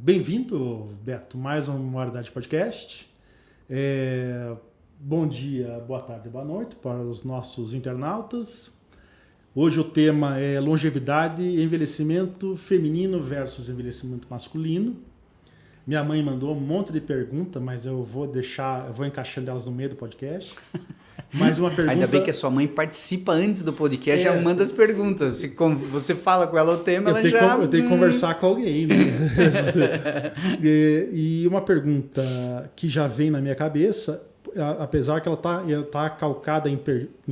Bem-vindo, Beto, mais uma Hora Podcast. Bom dia, boa tarde, boa noite para os nossos internautas. Hoje o tema é longevidade e envelhecimento feminino versus envelhecimento masculino. Minha mãe mandou um monte de perguntas, mas eu vou encaixando elas no meio do podcast. Mais uma pergunta. Ainda bem que a sua mãe participa antes do podcast, já manda as perguntas. Você fala com ela o tema, eu tenho que conversar com alguém, né? E uma pergunta que já vem na minha cabeça, apesar que ela tá calcada em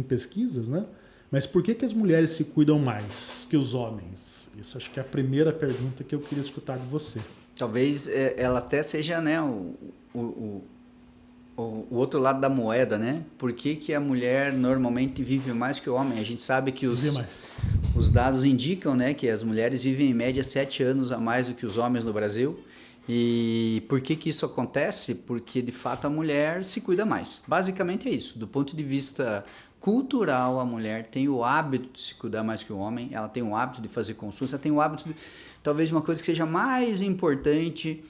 pesquisas, né? Mas por que as mulheres se cuidam mais que os homens? Isso acho que é a primeira pergunta que eu queria escutar de você. Talvez ela até seja, né, o outro lado da moeda, né? Por que a mulher normalmente vive mais que o homem? A gente sabe que os dados indicam, né, que as mulheres vivem em média 7 anos a mais do que os homens no Brasil. E por que isso acontece? Porque de fato a mulher se cuida mais. Basicamente é isso. Do ponto de vista cultural, a mulher tem o hábito de se cuidar mais que o homem. Ela tem o hábito de fazer consulta, ela tem o hábito de, talvez uma coisa que seja mais importante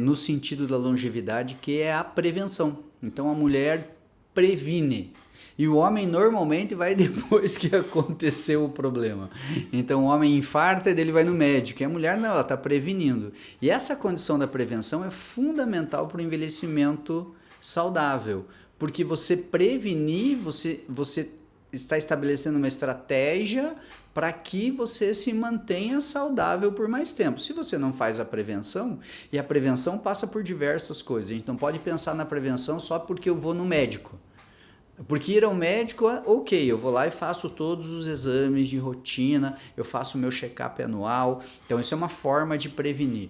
no sentido da longevidade, que é a prevenção. Então a mulher previne e o homem normalmente vai depois que aconteceu o problema. Então o homem infarta e ele vai no médico, e a mulher não, ela está prevenindo. E essa condição da prevenção é fundamental para o envelhecimento saudável, porque você prevenir, você está estabelecendo uma estratégia para que você se mantenha saudável por mais tempo. Se você não faz a prevenção, e a prevenção passa por diversas coisas, a gente não pode pensar na prevenção só porque eu vou no médico. Porque ir ao médico, ok, eu vou lá e faço todos os exames de rotina, eu faço o meu check-up anual, então isso é uma forma de prevenir.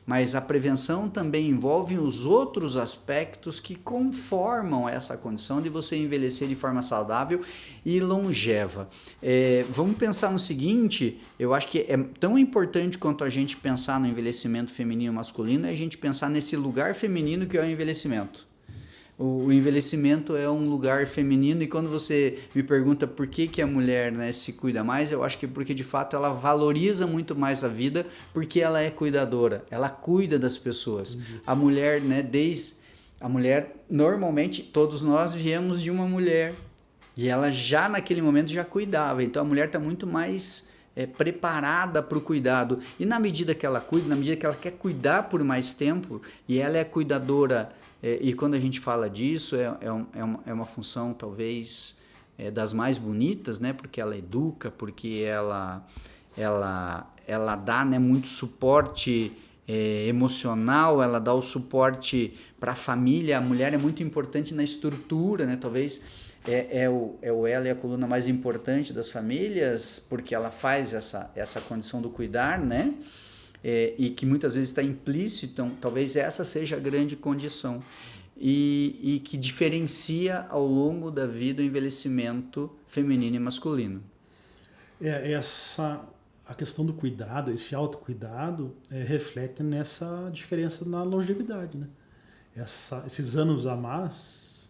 Mas a prevenção também envolve os outros aspectos que conformam essa condição de você envelhecer de forma saudável e longeva. Vamos pensar no seguinte, eu acho que é tão importante quanto a gente pensar no envelhecimento feminino e masculino, é a gente pensar nesse lugar feminino que é o envelhecimento. O envelhecimento é um lugar feminino, e quando você me pergunta por que a mulher, né, se cuida mais, eu acho que porque de fato ela valoriza muito mais a vida, porque ela é cuidadora, ela cuida das pessoas. A mulher, né, normalmente todos nós viemos de uma mulher e ela já naquele momento já cuidava, então a mulher está muito mais preparada para o cuidado, e na medida que ela cuida, na medida que ela quer cuidar por mais tempo, e ela é cuidadora. E quando a gente fala disso, é uma função talvez das mais bonitas, né? Porque ela educa, porque ela dá, né, muito suporte emocional, ela dá o suporte para a família. A mulher é muito importante na estrutura, né? Talvez o ela e a coluna mais importante das famílias, porque ela faz essa condição do cuidar, né? E que muitas vezes está implícito, então talvez essa seja a grande condição e que diferencia ao longo da vida o envelhecimento feminino e masculino. A questão do cuidado, esse autocuidado, reflete nessa diferença na longevidade, né? Esses anos a mais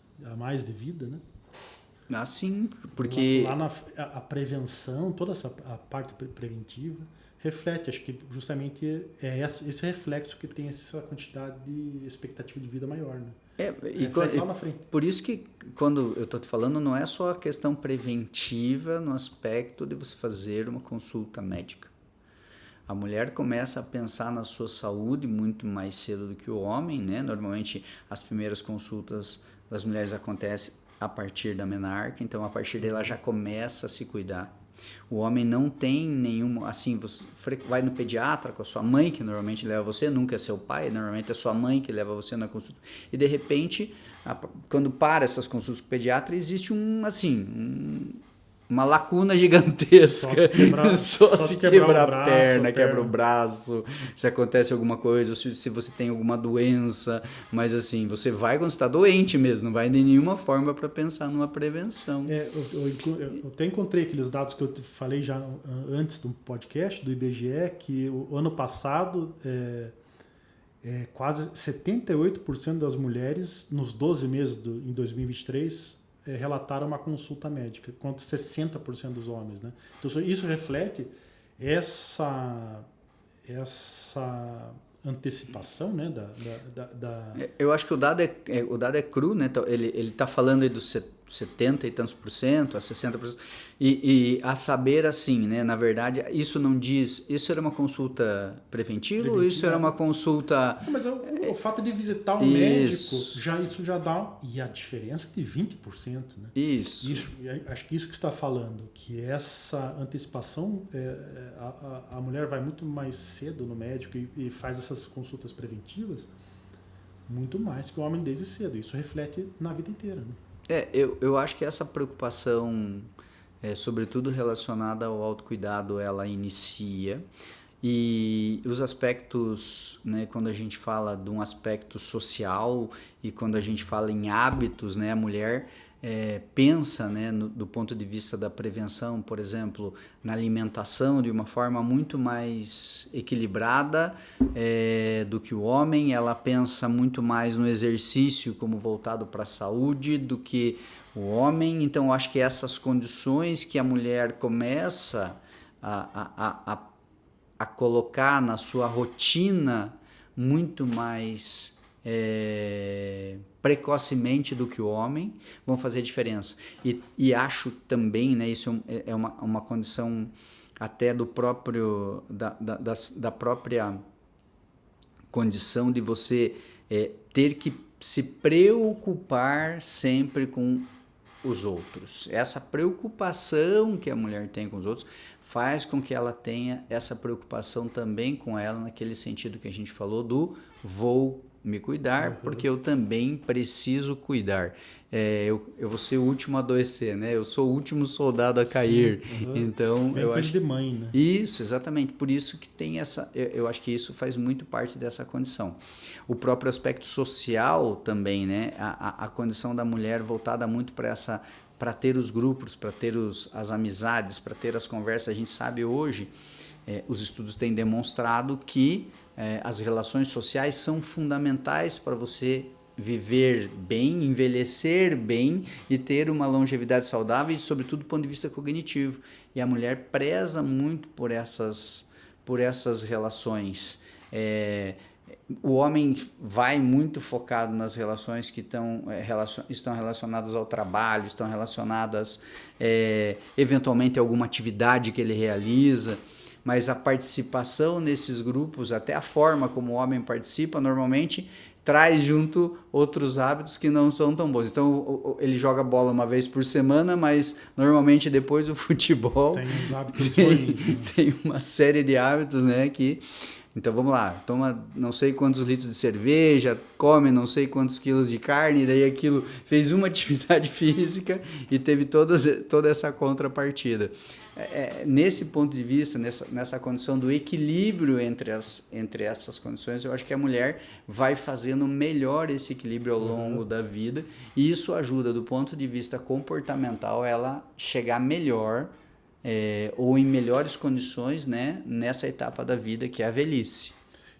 de vida, né? Sim, porque a prevenção, toda a parte preventiva reflete, acho que justamente é esse reflexo que tem essa quantidade de expectativa de vida maior, né? Lá na frente. Por isso que quando eu estou te falando, não é só a questão preventiva no aspecto de você fazer uma consulta médica. A mulher começa a pensar na sua saúde muito mais cedo do que o homem, né? Normalmente as primeiras consultas das mulheres acontecem a partir da menarca, então a partir dela já começa a se cuidar. O homem não tem nenhuma, assim, você vai no pediatra com a sua mãe, que normalmente leva você, nunca é seu pai, normalmente é sua mãe que leva você na consulta, e de repente, quando para essas consultas com o pediatra, existe uma lacuna gigantesca. Só se quebrar a perna, quebra o braço, se acontece alguma coisa, ou se você tem alguma doença, mas assim, você vai quando você está doente mesmo, não vai de nenhuma forma para pensar numa prevenção. Eu até encontrei aqueles dados que eu falei já antes do podcast, do IBGE, que o ano passado quase 78% das mulheres, nos 12 meses em 2023, relataram uma consulta médica, quanto 60% dos homens, né? Então isso reflete essa antecipação, né? Eu acho que o dado é cru, né? Então, ele está falando aí dos 70 e tantos por cento, a 60%, e a saber assim, né? Na verdade, isso não diz, isso era uma consulta preventiva ou isso era uma consulta... Não, mas o fato de visitar um Isso. médico, isso já dá... E a diferença é de 20%, né? Isso. Acho que isso que você está falando, que essa antecipação, a mulher vai muito mais cedo no médico e faz essas consultas preventivas muito mais que o homem desde cedo. Isso reflete na vida inteira, né? Eu acho que essa preocupação, sobretudo relacionada ao autocuidado, ela inicia. E os aspectos, né, quando a gente fala de um aspecto social e quando a gente fala em hábitos, né, a mulher pensa, né, do ponto de vista da prevenção, por exemplo, na alimentação de uma forma muito mais equilibrada do que o homem. Ela pensa muito mais no exercício como voltado para a saúde do que o homem. Então, eu acho que essas condições que a mulher começa a colocar na sua rotina muito mais precocemente do que o homem, vão fazer diferença. E acho também, né, isso é uma condição até do próprio da própria condição de você ter que se preocupar sempre com os outros. Essa preocupação que a mulher tem com os outros faz com que ela tenha essa preocupação também com ela, naquele sentido que a gente falou do vou me cuidar, porque eu também preciso cuidar. Eu vou ser o último a adoecer, né? Eu sou o último soldado a cair. Sim, então, bem eu acho de mãe, né? Isso, exatamente. Por isso que tem essa... Eu acho que isso faz muito parte dessa condição. O próprio aspecto social também, né? A condição da mulher voltada muito para ter os grupos, para ter as amizades, para ter as conversas. A gente sabe hoje, os estudos têm demonstrado que as relações sociais são fundamentais para você viver bem, envelhecer bem e ter uma longevidade saudável e, sobretudo, do ponto de vista cognitivo. E a mulher preza muito por essas relações. O homem vai muito focado nas relações que estão relacionadas ao trabalho, estão relacionadas eventualmente a alguma atividade que ele realiza, mas a participação nesses grupos, até a forma como o homem participa, normalmente traz junto outros hábitos que não são tão bons. Então, ele joga bola uma vez por semana, mas normalmente depois do futebol tem uns hábitos ruins, né? Tem uma série de hábitos, né, que... Então, vamos lá, toma não sei quantos litros de cerveja, come não sei quantos quilos de carne, e daí aquilo fez uma atividade física e teve toda essa contrapartida. Nesse ponto de vista, nessa condição do equilíbrio entre essas condições, eu acho que a mulher vai fazendo melhor esse equilíbrio ao longo da vida, e isso ajuda, do ponto de vista comportamental, ela chegar melhor ou em melhores condições, né, nessa etapa da vida que é a velhice.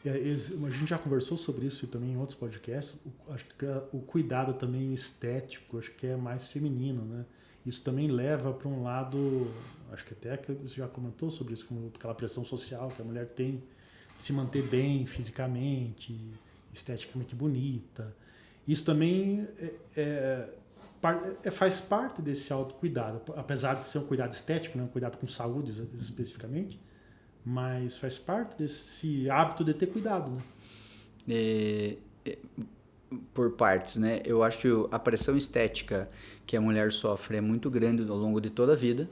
A gente já conversou sobre isso também em outros podcasts. Acho que o cuidado também estético, acho que é mais feminino, né? Isso também leva para um lado, acho que até que você já comentou sobre isso, com aquela pressão social que a mulher tem de se manter bem fisicamente, esteticamente bonita. Isso também faz parte desse autocuidado, apesar de ser um cuidado estético, né? Um cuidado com saúde especificamente, mas faz parte desse hábito de ter cuidado, né? Por partes, né? Eu acho que a pressão estética que a mulher sofre é muito grande ao longo de toda a vida,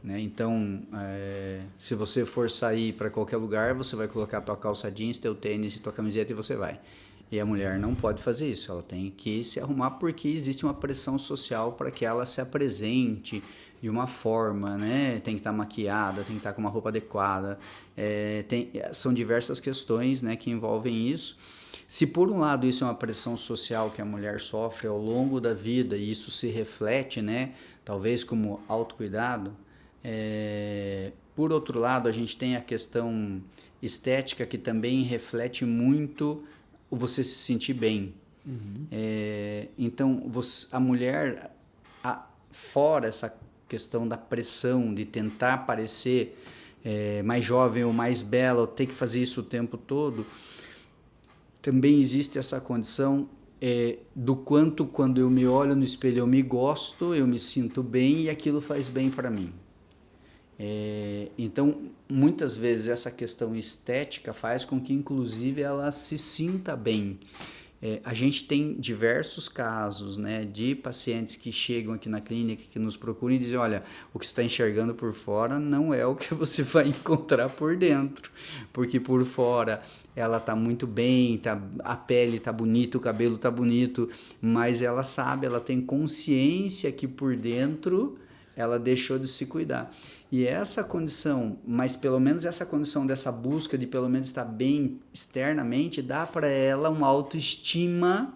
né? Então, se você for sair para qualquer lugar, você vai colocar tua calça jeans, teu tênis e tua camiseta e você vai. E a mulher não pode fazer isso, ela tem que se arrumar porque existe uma pressão social para que ela se apresente de uma forma, né? Tem que estar maquiada, tem que estar com uma roupa adequada. São diversas questões, né, que envolvem isso. Se por um lado isso é uma pressão social que a mulher sofre ao longo da vida e isso se reflete, né, talvez como autocuidado, por outro lado a gente tem a questão estética que também reflete muito você se sentir bem. Uhum. Então a mulher, fora essa questão da pressão de tentar parecer mais jovem ou mais bela, ou ter que fazer isso o tempo todo, também existe essa condição do quanto, quando eu me olho no espelho, eu me gosto, eu me sinto bem e aquilo faz bem para mim. Então, muitas vezes essa questão estética faz com que, inclusive, ela se sinta bem. A gente tem diversos casos, né, de pacientes que chegam aqui na clínica, que nos procuram e dizem, olha, o que você está enxergando por fora não é o que você vai encontrar por dentro, porque por fora ela está muito bem, a pele está bonita, o cabelo está bonito, mas ela sabe, ela tem consciência que por dentro ela deixou de se cuidar. E essa condição, mas pelo menos essa condição dessa busca de pelo menos estar bem externamente, dá para ela uma autoestima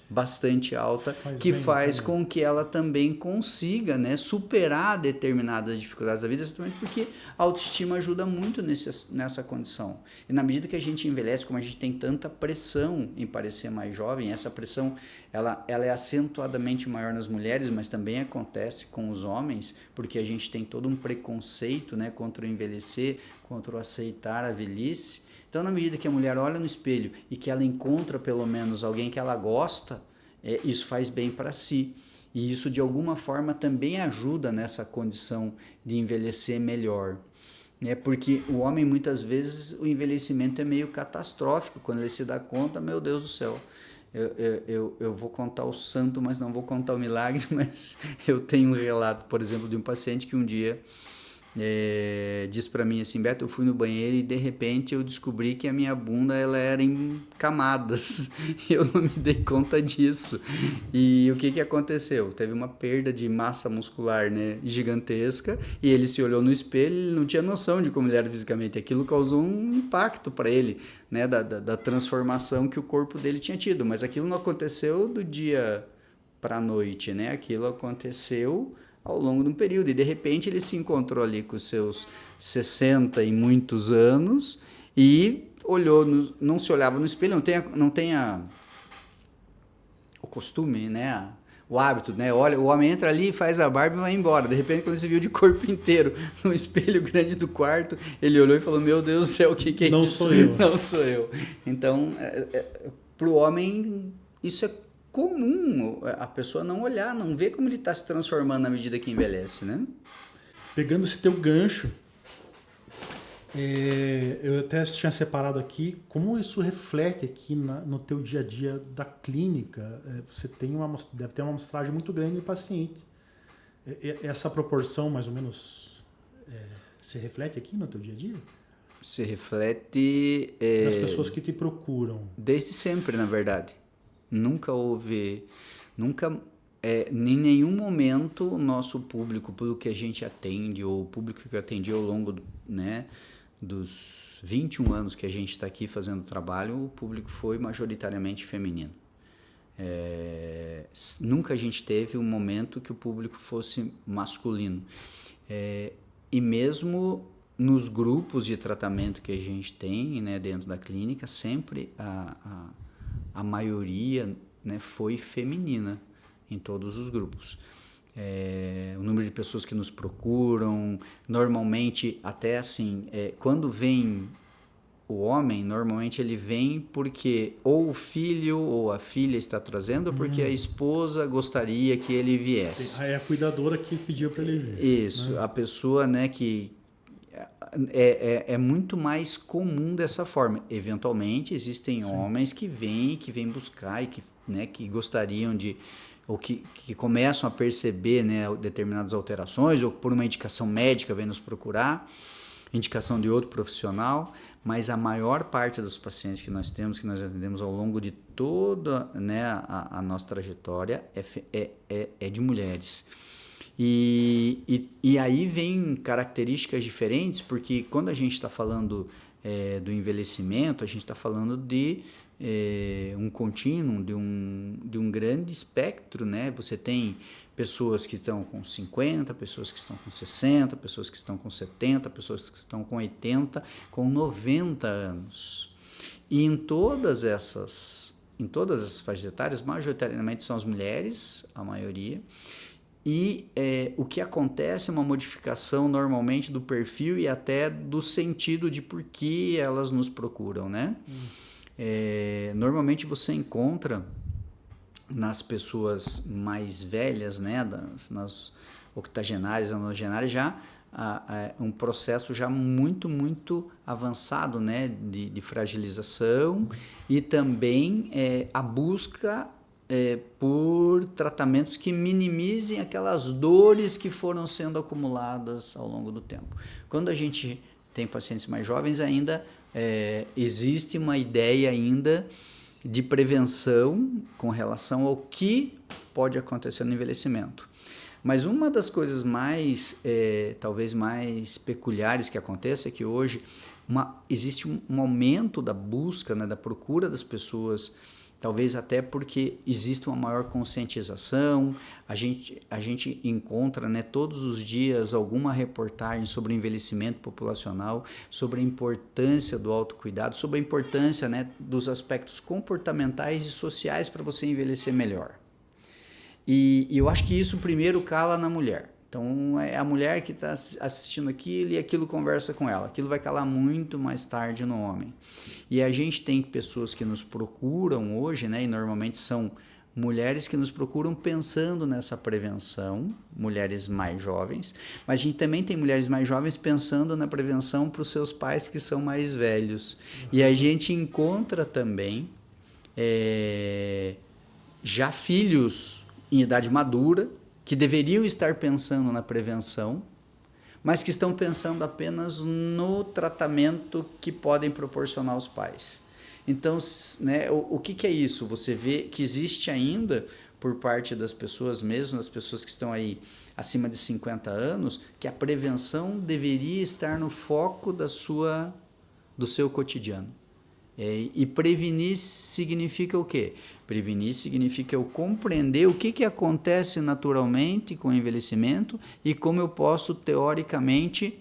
bastante alta, que faz com que ela também consiga, né, superar determinadas dificuldades da vida, exatamente porque a autoestima ajuda muito nessa condição. E na medida que a gente envelhece, como a gente tem tanta pressão em parecer mais jovem, essa pressão ela é acentuadamente maior nas mulheres, mas também acontece com os homens, porque a gente tem todo um preconceito, né, contra o envelhecer, contra o aceitar a velhice. Então, na medida que a mulher olha no espelho e que ela encontra pelo menos alguém que ela gosta, isso faz bem para si. E isso, de alguma forma, também ajuda nessa condição de envelhecer melhor. Porque o homem, muitas vezes, o envelhecimento é meio catastrófico. Quando ele se dá conta, meu Deus do céu, eu vou contar o santo, mas não vou contar o milagre. Mas eu tenho um relato, por exemplo, de um paciente que um dia diz para mim assim, Beto, eu fui no banheiro e de repente eu descobri que a minha bunda ela era em camadas. Eu não me dei conta disso. E o que aconteceu? Teve uma perda de massa muscular, né, gigantesca, e ele se olhou no espelho e ele não tinha noção de como ele era fisicamente. Aquilo causou um impacto para ele, né, da transformação que o corpo dele tinha tido. Mas aquilo não aconteceu do dia para a noite, né? Aquilo aconteceu ao longo de um período, e de repente ele se encontrou ali com os seus 60 e muitos anos e olhou, não se olhava no espelho, não tem o costume, né, o hábito, né, olha, o homem entra ali, faz a barba e vai embora, de repente quando ele se viu de corpo inteiro no espelho grande do quarto, ele olhou e falou, meu Deus do céu, o que é não isso? Sou eu. Não sou eu. Então, para o homem isso é comum, a pessoa não olhar, não ver como ele está se transformando na medida que envelhece, né? Pegando esse teu gancho, eu até tinha separado aqui como isso reflete aqui no teu dia a dia da clínica. Você deve ter uma amostragem muito grande de paciente. Essa proporção, mais ou menos, se reflete aqui no teu dia a dia? Se reflete... das pessoas que te procuram. Desde sempre, na verdade. Nunca houve, em nenhum momento o nosso público, pelo que a gente atende, ou o público que eu atendi ao longo dos 21 anos que a gente está aqui fazendo trabalho, o público foi majoritariamente feminino. Nunca a gente teve um momento que o público fosse masculino. E mesmo nos grupos de tratamento que a gente tem, né, dentro da clínica, sempre a maioria, né, foi feminina em todos os grupos. O número de pessoas que nos procuram, normalmente, até assim, quando vem o homem, normalmente ele vem porque ou o filho ou a filha está trazendo, ou porque a esposa gostaria que ele viesse. É a cuidadora que pediu para ele vir. Isso, né? A pessoa, né, que... É muito mais comum dessa forma. Eventualmente existem homens que vêm buscar e que gostariam de, ou que começam a perceber, né, determinadas alterações, ou por uma indicação médica vêm nos procurar, indicação de outro profissional, mas a maior parte dos pacientes que nós temos, que nós atendemos ao longo de toda, né, a nossa trajetória é de mulheres. E aí vem características diferentes, porque quando a gente está falando do envelhecimento, a gente está falando de um contínuo, de um grande espectro, né? Você tem pessoas que estão com 50, pessoas que estão com 60, pessoas que estão com 70, pessoas que estão com 80, com 90 anos. E em todas essas faixas etárias, majoritariamente são as mulheres, a maioria. E o que acontece é uma modificação normalmente do perfil e até do sentido de por que elas nos procuram, né? Normalmente você encontra nas pessoas mais velhas, né, nas octogenárias, nonagenárias, já um processo já muito, muito avançado, né, de fragilização e também a busca por tratamentos que minimizem aquelas dores que foram sendo acumuladas ao longo do tempo. Quando a gente tem pacientes mais jovens, ainda existe uma ideia ainda de prevenção com relação ao que pode acontecer no envelhecimento. Mas uma das coisas mais, talvez mais peculiares que acontece é que hoje existe um aumento da busca, né, da procura das pessoas, talvez até porque existe uma maior conscientização, a gente encontra, né, todos os dias alguma reportagem sobre envelhecimento populacional, sobre a importância do autocuidado, sobre a importância, né, dos aspectos comportamentais e sociais para você envelhecer melhor. E eu acho que isso primeiro cala na mulher. Então, é a mulher que está assistindo aquilo e aquilo conversa com ela. Aquilo vai calar muito mais tarde no homem. E a gente tem pessoas que nos procuram hoje, né? E normalmente são mulheres que nos procuram pensando nessa prevenção, mulheres mais jovens. Mas a gente também tem mulheres mais jovens pensando na prevenção para os seus pais que são mais velhos. E a gente encontra também já filhos em idade madura, que deveriam estar pensando na prevenção, mas que estão pensando apenas no tratamento que podem proporcionar aos pais. Então, né, o que é isso? Você vê que existe ainda, por parte das pessoas, mesmo das pessoas que estão aí acima de 50 anos, que a prevenção deveria estar no foco do seu cotidiano. E prevenir significa o quê? Prevenir significa eu compreender o que acontece naturalmente com o envelhecimento e como eu posso, teoricamente,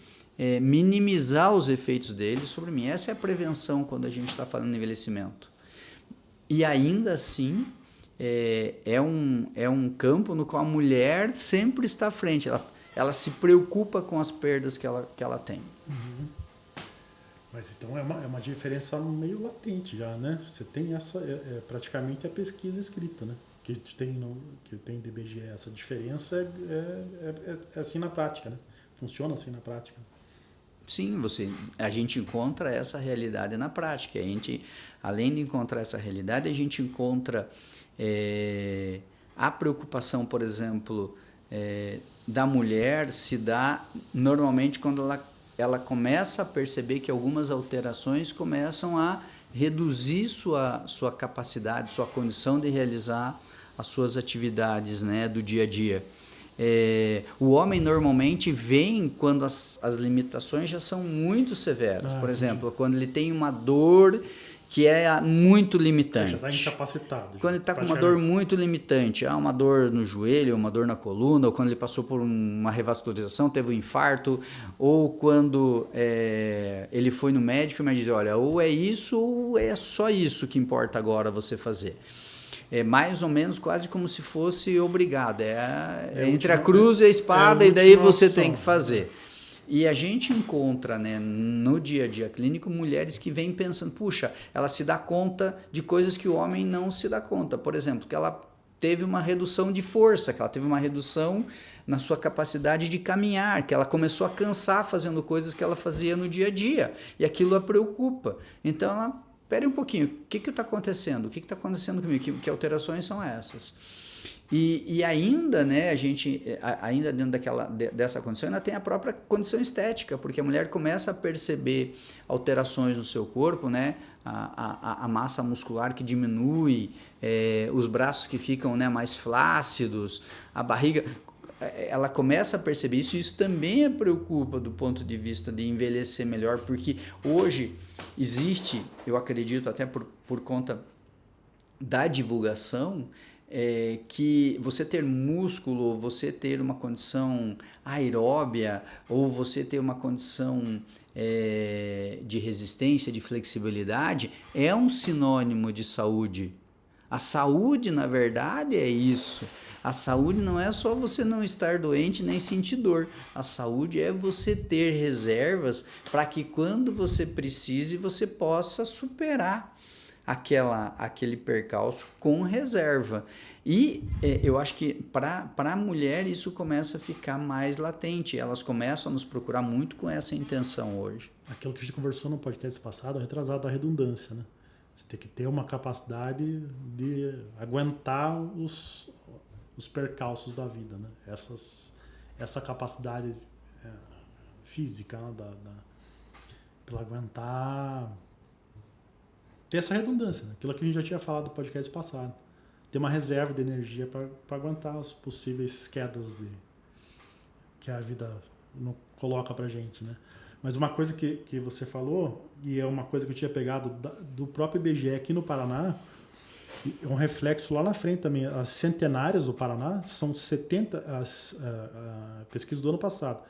minimizar os efeitos dele sobre mim. Essa é a prevenção quando a gente está falando de envelhecimento. E ainda assim, é um campo no qual a mulher sempre está à frente. Ela se preocupa com as perdas que ela tem. Uhum. Mas então é uma diferença meio latente já, né? Você tem praticamente a pesquisa escrita, né? Que tem do IBGE. Essa diferença é assim na prática, né? Funciona assim na prática. Sim, a gente encontra essa realidade na prática. Além de encontrar essa realidade, a gente encontra a preocupação, por exemplo, da mulher se dá normalmente quando ela começa a perceber que algumas alterações começam a reduzir sua capacidade, sua condição de realizar as suas atividades, né, do dia a dia. O homem normalmente vem quando as limitações já são muito severas. Por exemplo, quando ele tem uma dor que é muito limitante. Já está incapacitado. Quando ele está com uma dor muito limitante, uma dor no joelho, uma dor na coluna, ou quando ele passou por uma revascularização, teve um infarto, ou quando ele foi no médico e o médico diz, olha, ou é isso ou é só isso que importa agora você fazer. É mais ou menos quase como se fosse obrigado. Entre a cruz e a espada e daí você tem que fazer. E a gente encontra, né, no dia a dia clínico mulheres que vêm pensando, puxa, ela se dá conta de coisas que o homem não se dá conta. Por exemplo, que ela teve uma redução de força, que ela teve uma redução na sua capacidade de caminhar, que ela começou a cansar fazendo coisas que ela fazia no dia a dia. E aquilo a preocupa. Então ela, espere um pouquinho, o que está acontecendo? O que está acontecendo comigo? Que alterações são essas? E ainda, né, a gente, ainda dentro dessa condição, ainda tem a própria condição estética, porque a mulher começa a perceber alterações no seu corpo, né, a massa muscular que diminui, os braços que ficam, né, mais flácidos, a barriga, ela começa a perceber isso, e isso também a preocupa do ponto de vista de envelhecer melhor, porque hoje existe, eu acredito até por conta da divulgação, que você ter músculo, você ter uma condição aeróbia, ou você ter uma condição de resistência, de flexibilidade, é um sinônimo de saúde. A saúde, na verdade, é isso. A saúde não é só você não estar doente nem sentir dor. A saúde é você ter reservas para que quando você precise, você possa superar aquele percalço com reserva. E eu acho que para a mulher isso começa a ficar mais latente. Elas começam a nos procurar muito com essa intenção hoje. Aquilo que a gente conversou no podcast passado, retrasado, da redundância, né? Você tem que ter uma capacidade de aguentar os percalços da vida, né? Essa capacidade física, né? Para aguentar, ter essa redundância, né? Aquilo que a gente já tinha falado no podcast passado, ter uma reserva de energia para aguentar as possíveis quedas que a vida não coloca para gente, né? Mas uma coisa que você falou, e é uma coisa que eu tinha pegado do próprio IBGE aqui no Paraná, é um reflexo lá na frente também. As centenárias do Paraná são 70, pesquisa do ano passado,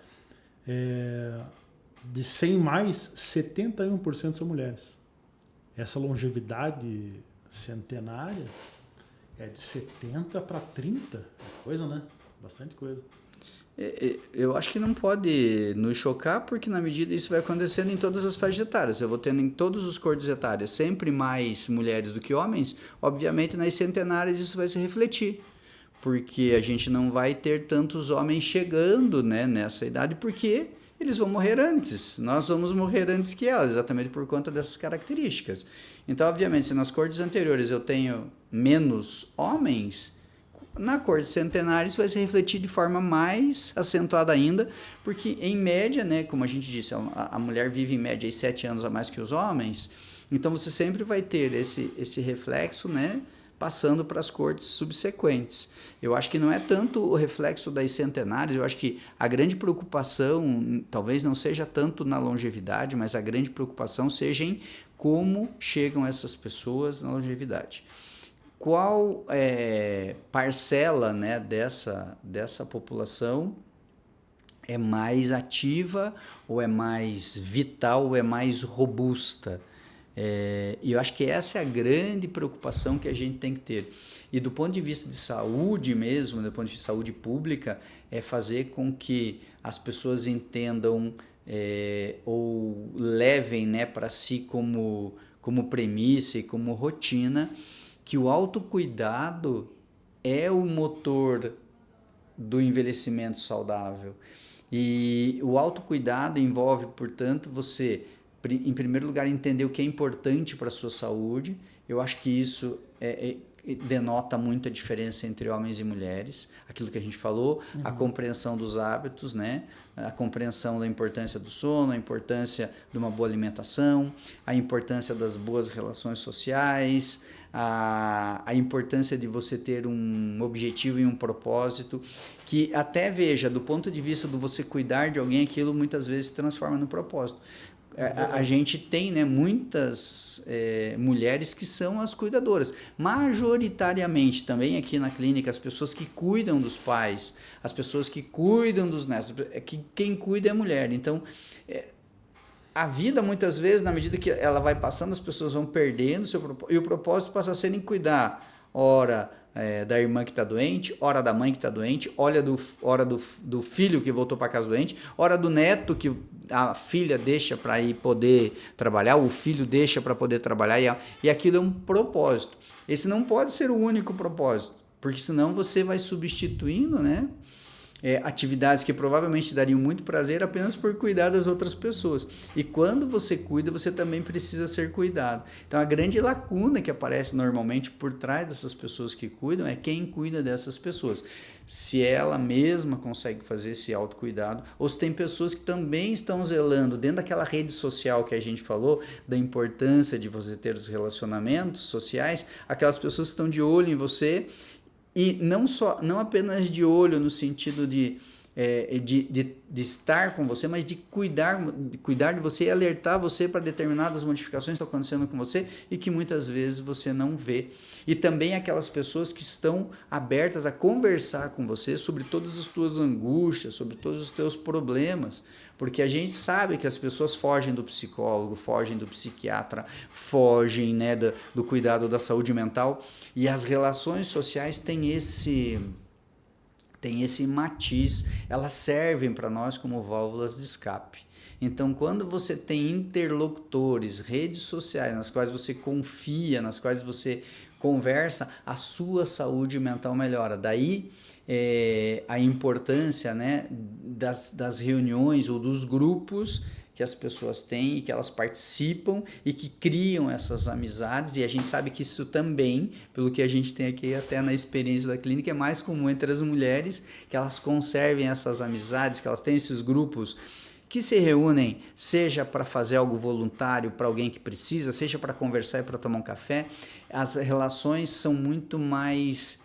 de 100 mais, 71% são mulheres. Essa longevidade centenária é de 70 para 30, é coisa, né? Bastante coisa. Eu acho que não pode nos chocar, porque na medida isso vai acontecendo em todas as faixas etárias. Eu vou tendo em todos os cortes etárias sempre mais mulheres do que homens, obviamente nas centenárias isso vai se refletir, porque a gente não vai ter tantos homens chegando, né, nessa idade, porque eles vão morrer antes, nós vamos morrer antes que elas, exatamente por conta dessas características. Então, obviamente, se nas cortes anteriores eu tenho menos homens, na corte centenária isso vai se refletir de forma mais acentuada ainda, porque em média, né, como a gente disse, a mulher vive em média aí 7 anos a mais que os homens, então você sempre vai ter esse reflexo, né, passando para as cortes subsequentes. Eu acho que não é tanto o reflexo das centenárias, eu acho que a grande preocupação, talvez não seja tanto na longevidade, mas a grande preocupação seja em como chegam essas pessoas na longevidade. Qual parcela, né, dessa população é mais ativa, ou é mais vital, ou é mais robusta? E eu acho que essa é a grande preocupação que a gente tem que ter. E do ponto de vista de saúde mesmo, do ponto de vista de saúde pública, é fazer com que as pessoas entendam ou levem, né, para si como premissa e como rotina que o autocuidado é o motor do envelhecimento saudável. E o autocuidado envolve, portanto, você, em primeiro lugar, entender o que é importante para a sua saúde. Eu acho que isso denota muita diferença entre homens e mulheres. Aquilo que a gente falou, a compreensão dos hábitos, né? A compreensão da importância do sono, a importância de uma boa alimentação, a importância das boas relações sociais, a importância de você ter um objetivo e um propósito, que até veja, do ponto de vista de você cuidar de alguém, aquilo muitas vezes se transforma no propósito. A gente tem, né, muitas mulheres que são as cuidadoras, majoritariamente também aqui na clínica, as pessoas que cuidam dos pais, as pessoas que cuidam dos netos, quem cuida é a mulher. Então, a vida, muitas vezes, na medida que ela vai passando, as pessoas vão perdendo seu propósito, e o propósito passa a ser em cuidar, ora da irmã que está doente, ora da mãe que está doente, ora do filho que voltou para casa doente, ora do neto que a filha deixa para ir poder trabalhar, o filho deixa para poder trabalhar, e aquilo é um propósito. Esse não pode ser o único propósito, porque senão você vai substituindo, né, atividades que provavelmente dariam muito prazer apenas por cuidar das outras pessoas. E quando você cuida, você também precisa ser cuidado. Então, a grande lacuna que aparece normalmente por trás dessas pessoas que cuidam é quem cuida dessas pessoas. Se ela mesma consegue fazer esse autocuidado, ou se tem pessoas que também estão zelando dentro daquela rede social que a gente falou, da importância de você ter os relacionamentos sociais, aquelas pessoas que estão de olho em você. E não apenas de olho no sentido de de estar com você, mas de cuidar de você e alertar você para determinadas modificações que estão acontecendo com você e que muitas vezes você não vê. E também aquelas pessoas que estão abertas a conversar com você sobre todas as tuas angústias, sobre todos os teus problemas, porque a gente sabe que as pessoas fogem do psicólogo, fogem do psiquiatra, fogem, né, do cuidado da saúde mental, e as relações sociais têm esse matiz, elas servem para nós como válvulas de escape. Então, quando você tem interlocutores, redes sociais nas quais você confia, nas quais você conversa, a sua saúde mental melhora. Daí a importância, né, das reuniões ou dos grupos que as pessoas têm e que elas participam e que criam essas amizades, e a gente sabe que isso também, pelo que a gente tem aqui até na experiência da clínica, é mais comum entre as mulheres, que elas conservem essas amizades, que elas têm esses grupos que se reúnem, seja para fazer algo voluntário para alguém que precisa, seja para conversar e para tomar um café. As relações são muito mais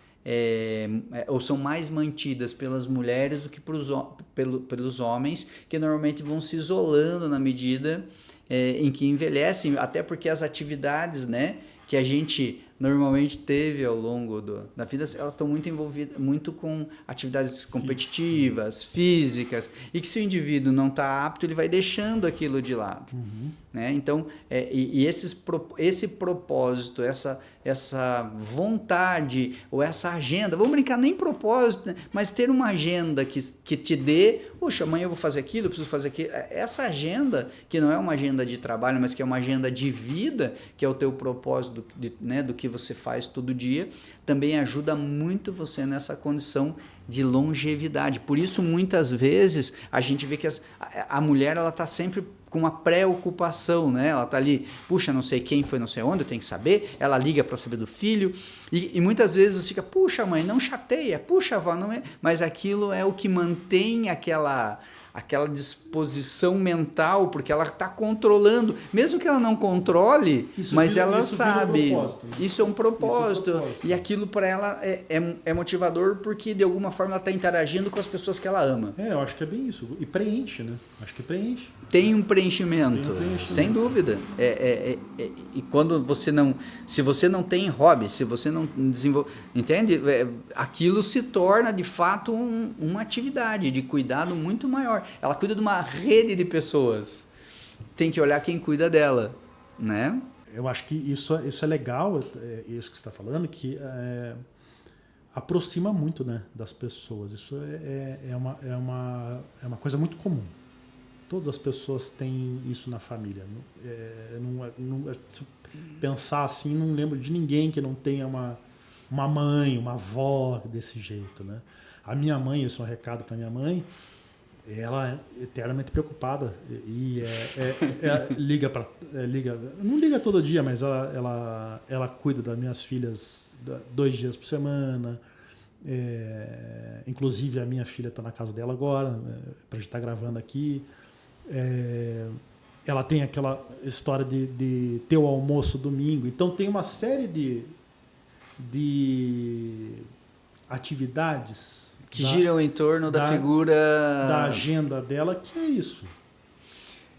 ou são mais mantidas pelas mulheres do que pelos homens, que normalmente vão se isolando na medida em que envelhecem, até porque as atividades, né, que a gente normalmente teve ao longo da vida, elas estão muito envolvidas, muito com atividades competitivas, físicas, e que se o indivíduo não está apto, ele vai deixando aquilo de lado. Né? Então, esse propósito, essa vontade ou essa agenda, vamos brincar, nem propósito, né? Mas ter uma agenda que te dê, poxa, amanhã eu vou fazer aquilo, eu preciso fazer aquilo. Essa agenda, que não é uma agenda de trabalho, mas que é uma agenda de vida, que é o teu propósito, né, do que você faz todo dia, também ajuda muito você nessa condição de longevidade. Por isso, muitas vezes, a gente vê que a mulher ela está sempre com uma preocupação, né? Ela está ali, puxa, não sei quem foi, não sei onde, eu tenho que saber. Ela liga para saber do filho e muitas vezes você fica, puxa, mãe, não chateia, puxa, avó, não é. Mas aquilo é o que mantém aquela disposição mental, porque ela está controlando, mesmo que ela não controle, mas ela sabe. Isso é um propósito. E aquilo para ela é motivador, porque de alguma forma ela está interagindo com as pessoas que ela ama. Eu acho que é bem isso. E preenche, né? Acho que preenche. Tem um preenchimento, sem dúvida. E quando você não... Se você não tem hobby, se você não desenvolve... Entende? Aquilo se torna, de fato, uma atividade de cuidado muito maior. Ela cuida de uma rede de pessoas. Tem que olhar quem cuida dela, né? Eu acho que isso é legal, isso que você está falando, que aproxima muito, né, das pessoas. Isso é uma coisa muito comum. Todas as pessoas têm isso na família. Se pensar assim, não lembro de ninguém que não tenha uma mãe, uma avó desse jeito, né? A minha mãe, isso é um recado para minha mãe, ela é eternamente preocupada e não liga todo dia, mas ela cuida das minhas filhas 2 dias por semana. Inclusive a minha filha está na casa dela agora, para a gente estar gravando aqui. Ela tem aquela história de ter o almoço domingo, então tem uma série de atividades que giram em torno da figura da agenda dela, que é isso.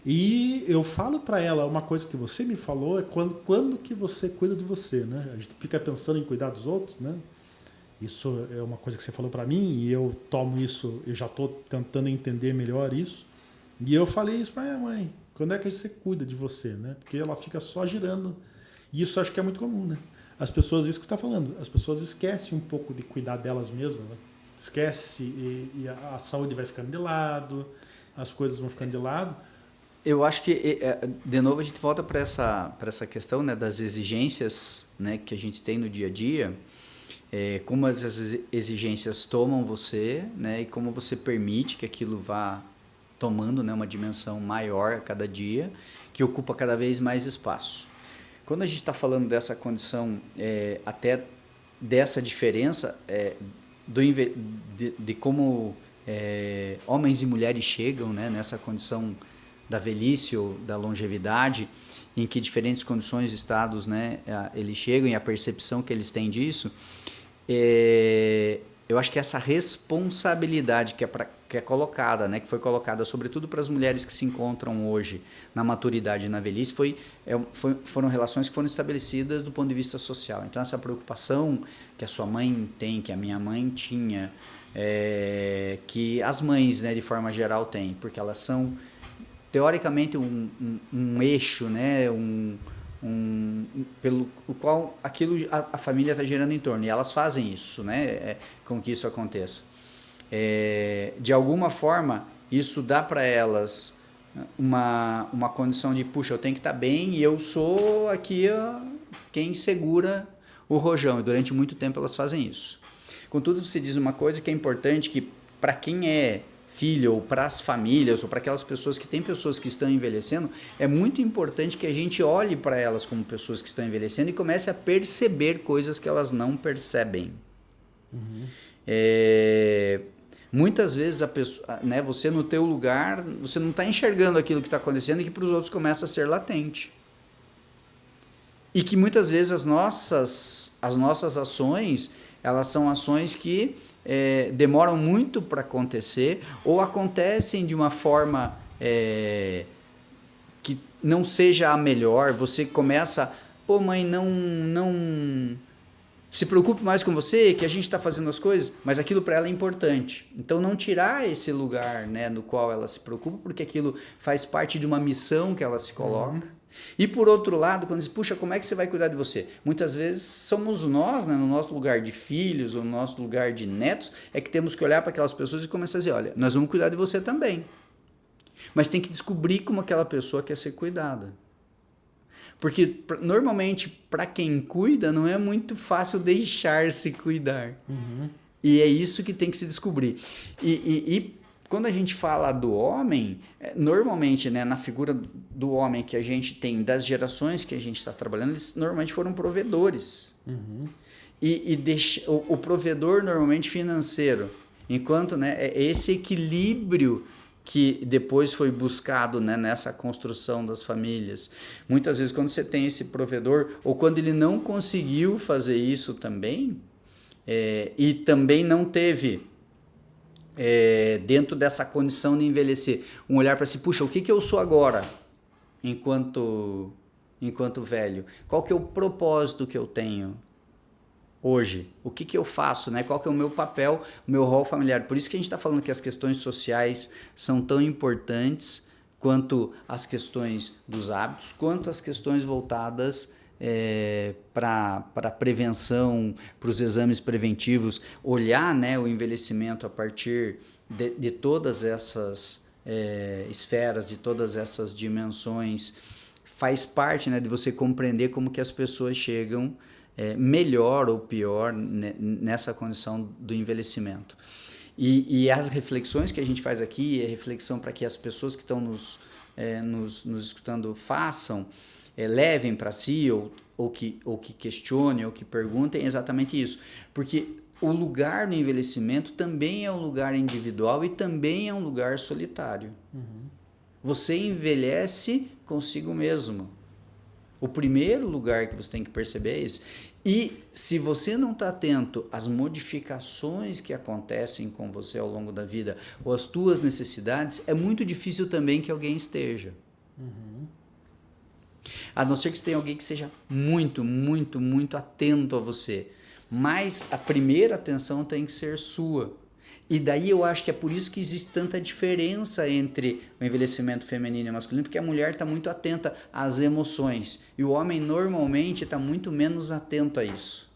E eu falo para ela uma coisa que você me falou, é quando que você cuida de você, né? A gente fica pensando em cuidar dos outros, né? Isso é uma coisa que você falou para mim e eu tomo isso, eu já estou tentando entender melhor isso. E eu falei isso para minha mãe. Quando é que você cuida de você, né? Porque ela fica só girando. E isso acho que é muito comum, né? As pessoas, isso que você está falando, as pessoas esquecem um pouco de cuidar delas mesmas, né? Esquece e a saúde vai ficando de lado, as coisas vão ficando de lado. Eu acho que, de novo, a gente volta para essa questão, né, das exigências, né, que a gente tem no dia a dia, como as exigências tomam você, né, e como você permite que aquilo vá tomando, né, uma dimensão maior a cada dia, que ocupa cada vez mais espaço. Quando a gente está falando dessa condição, até dessa diferença de como homens e mulheres chegam, né, nessa condição da velhice ou da longevidade, em que diferentes condições, estados, né, eles chegam, e a percepção que eles têm disso, eu acho que essa responsabilidade que é colocada, né, que foi colocada sobretudo para as mulheres que se encontram hoje na maturidade e na velhice, foram relações que foram estabelecidas do ponto de vista social. Então essa preocupação que a sua mãe tem, que a minha mãe tinha, que as mães, né, de forma geral têm, porque elas são teoricamente um eixo, né, pelo qual a família está girando em torno, e elas fazem isso, né, com que isso aconteça. De alguma forma, isso dá para elas uma condição de, puxa, eu tenho que estar bem e eu sou aqui quem segura o rojão, e durante muito tempo elas fazem isso. Contudo, você diz uma coisa que é importante, que para quem é filho, ou para as famílias, ou para aquelas pessoas que têm pessoas que estão envelhecendo, é muito importante que a gente olhe para elas como pessoas que estão envelhecendo e comece a perceber coisas que elas não percebem. Uhum. Muitas vezes a pessoa, né, você no teu lugar, você não está enxergando aquilo que está acontecendo e que para os outros começa a ser latente. E que muitas vezes as nossas ações, elas são ações que demoram muito para acontecer, ou acontecem de uma forma que não seja a melhor. Você começa, pô, mãe, não se preocupe mais com você, que a gente está fazendo as coisas, mas aquilo para ela é importante. Então não tirar esse lugar, né, no qual ela se preocupa, porque aquilo faz parte de uma missão que ela se coloca. Uhum. E por outro lado, quando diz, puxa, como é que você vai cuidar de você? Muitas vezes somos nós, né, no nosso lugar de filhos, ou no nosso lugar de netos, é que temos que olhar para aquelas pessoas e começar a dizer, olha, nós vamos cuidar de você também. Mas tem que descobrir como aquela pessoa quer ser cuidada. Porque normalmente, para quem cuida, não é muito fácil deixar-se cuidar. Uhum. E é isso que tem que se descobrir. E quando a gente fala do homem, normalmente, né, na figura do homem que a gente tem, das gerações que a gente está trabalhando, eles normalmente foram provedores. Uhum. O provedor normalmente financeiro, enquanto, né, é esse equilíbrio que depois foi buscado, né, nessa construção das famílias. Muitas vezes quando você tem esse provedor, ou quando ele não conseguiu fazer isso também, e também não teve... dentro dessa condição de envelhecer, um olhar para si, puxa, o que eu sou agora, enquanto velho? Qual que é o propósito que eu tenho hoje? O que eu faço, né? Qual que é o meu papel, o meu rol familiar? Por isso que a gente está falando que as questões sociais são tão importantes quanto as questões dos hábitos, quanto as questões voltadas para a prevenção, para os exames preventivos, olhar, né, o envelhecimento a partir de todas essas esferas, de todas essas dimensões, faz parte, né, de você compreender como que as pessoas chegam melhor ou pior nessa condição do envelhecimento. E as reflexões que a gente faz aqui, é reflexão para que as pessoas que estão nos escutando façam, levem para si, ou que questionem, ou que perguntem exatamente isso. Porque o lugar no envelhecimento também é um lugar individual e também é um lugar solitário. Uhum. Você envelhece consigo mesmo. O primeiro lugar que você tem que perceber é esse. E se você não está atento às modificações que acontecem com você ao longo da vida, ou às tuas necessidades, é muito difícil também que alguém esteja. Uhum. A não ser que você tenha alguém que seja muito, muito, muito atento a você. Mas a primeira atenção tem que ser sua. E daí eu acho que é por isso que existe tanta diferença entre o envelhecimento feminino e masculino, porque a mulher está muito atenta às emoções e o homem normalmente está muito menos atento a isso.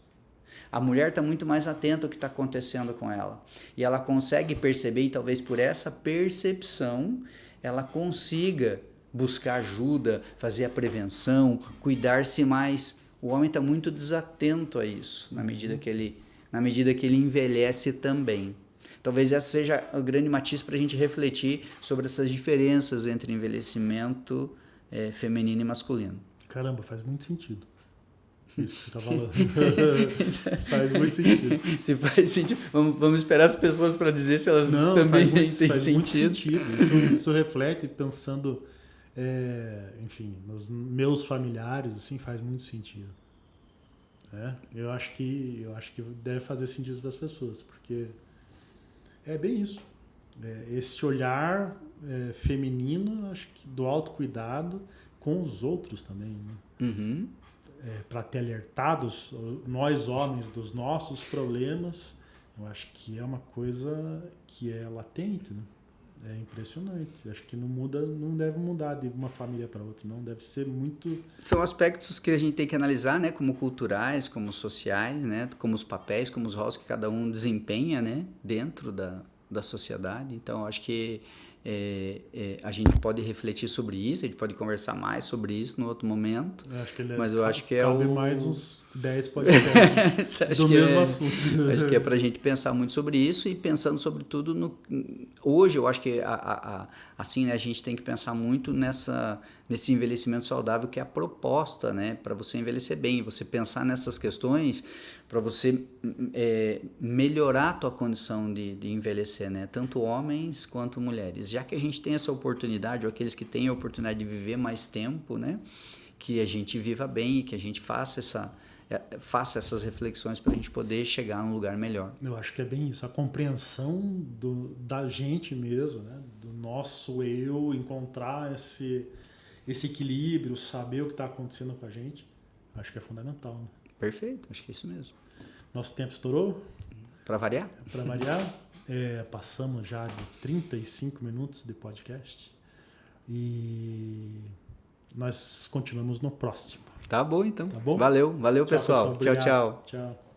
A mulher está muito mais atenta ao que está acontecendo com ela. E ela consegue perceber, e talvez por essa percepção, ela consiga buscar ajuda, fazer a prevenção, cuidar-se mais. O homem está muito desatento a isso, na medida que ele envelhece também. Talvez essa seja o grande matiz para a gente refletir sobre essas diferenças entre envelhecimento feminino e masculino. Caramba, faz muito sentido. Isso que você está falando. Faz muito sentido. Se faz sentido, vamos esperar as pessoas para dizer se elas também têm sentido. Faz muito sentido. Isso reflete, pensando, enfim, nos meus familiares, assim, faz muito sentido. Eu acho que deve fazer sentido para as pessoas, porque é bem isso. Esse olhar feminino, acho que do autocuidado com os outros também, né? Uhum. Para ter alertados, nós homens, dos nossos problemas, eu acho que é uma coisa que é latente, né? É impressionante. Acho que não deve mudar de uma família para outra, não. Deve ser muito... São aspectos que a gente tem que analisar, né? Como culturais, como sociais, né? Como os papéis, como os roles que cada um desempenha, né? Dentro da sociedade. Então, acho que a gente pode refletir sobre isso, a gente pode conversar mais sobre isso no outro momento. Eu acho que cabe mais uns 10 podcasts do mesmo assunto. Acho que é para a gente pensar muito sobre isso e pensando sobre tudo hoje eu acho que assim, né, a gente tem que pensar muito nesse envelhecimento saudável, que é a proposta, né, para você envelhecer bem, você pensar nessas questões para você melhorar a tua condição de envelhecer, né, tanto homens quanto mulheres, já que a gente tem essa oportunidade, ou aqueles que têm a oportunidade de viver mais tempo, né, que a gente viva bem e que a gente faça essas reflexões para a gente poder chegar num lugar melhor. Eu acho que é bem isso, a compreensão da gente mesmo, né? Do nosso eu, encontrar esse equilíbrio, saber o que está acontecendo com a gente, acho que é fundamental, né? Perfeito, acho que é isso mesmo. Nosso tempo estourou. Para variar? Para variar, passamos já de 35 minutos de podcast e nós continuamos no próximo. Tá bom, então. Tá bom? Valeu, pessoal. Tchau, tchau. Tchau.